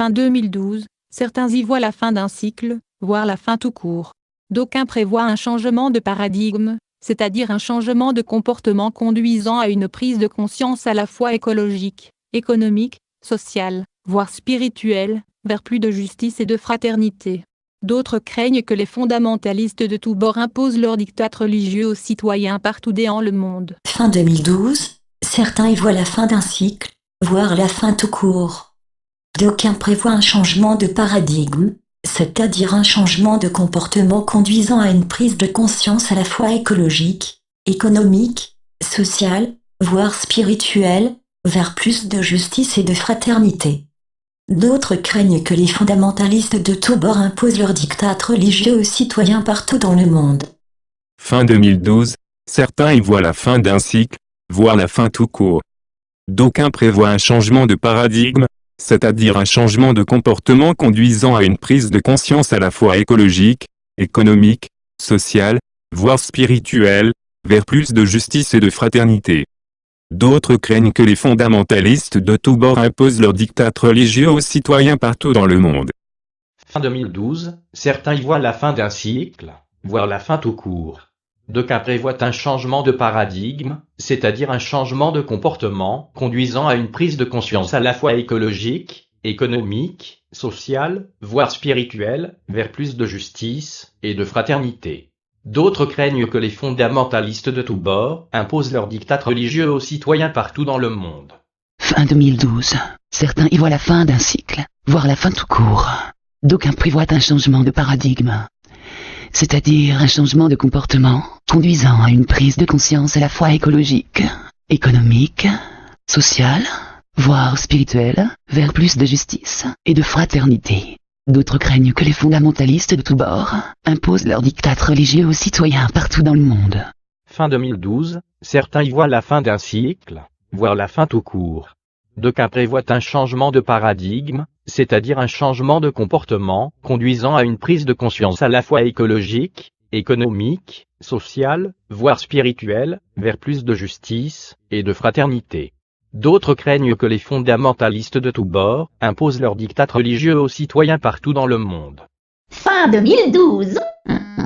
Fin 2012, certains y voient la fin d'un cycle, voire la fin tout court. D'aucuns prévoient un changement de paradigme, c'est-à-dire un changement de comportement conduisant à une prise de conscience à la fois écologique, économique, sociale, voire spirituelle, vers plus de justice et de fraternité. D'autres craignent que les fondamentalistes de tous bords imposent leur diktat religieux aux citoyens partout dans le monde. Fin 2012, certains y voient la fin d'un cycle, voire la fin tout court. D'aucuns prévoient un changement de paradigme, c'est-à-dire un changement de comportement conduisant à une prise de conscience à la fois écologique, économique, sociale, voire spirituelle, vers plus de justice et de fraternité. D'autres craignent que les fondamentalistes de tous bords imposent leur diktat religieux aux citoyens partout dans le monde. Fin 2012, certains y voient la fin d'un cycle, voire la fin tout court. D'aucuns prévoient un changement de paradigme, c'est-à-dire un changement de comportement conduisant à une prise de conscience à la fois écologique, économique, sociale, voire spirituelle, vers plus de justice et de fraternité. D'autres craignent que les fondamentalistes de tous bords imposent leur diktat religieux aux citoyens partout dans le monde. Fin 2012, certains y voient la fin d'un cycle, voire la fin tout court. D'aucuns prévoient un changement de paradigme, c'est-à-dire un changement de comportement conduisant à une prise de conscience à la fois écologique, économique, sociale, voire spirituelle, vers plus de justice et de fraternité. D'autres craignent que les fondamentalistes de tous bords imposent leur diktat religieux aux citoyens partout dans le monde. Fin 2012, certains y voient la fin d'un cycle, voire la fin tout court. D'aucuns prévoient un changement de paradigme, c'est-à-dire un changement de comportement conduisant à une prise de conscience à la fois écologique, économique, sociale, voire spirituelle, vers plus de justice et de fraternité. D'autres craignent que les fondamentalistes de tous bords imposent leur diktat religieux aux citoyens partout dans le monde. Fin 2012, certains y voient la fin d'un cycle, voire la fin tout court. D'aucuns prévoient un changement de paradigme, c'est-à-dire un changement de comportement conduisant à une prise de conscience à la fois écologique, économique, sociale, voire spirituelle, vers plus de justice et de fraternité. D'autres craignent que les fondamentalistes de tous bords imposent leur diktat religieux aux citoyens partout dans le monde. Fin 2012,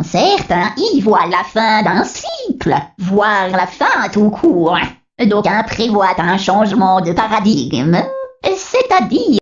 certains y voient la fin d'un cycle, voire la fin tout court. D'aucuns prévoient un changement de paradigme, c'est-à-dire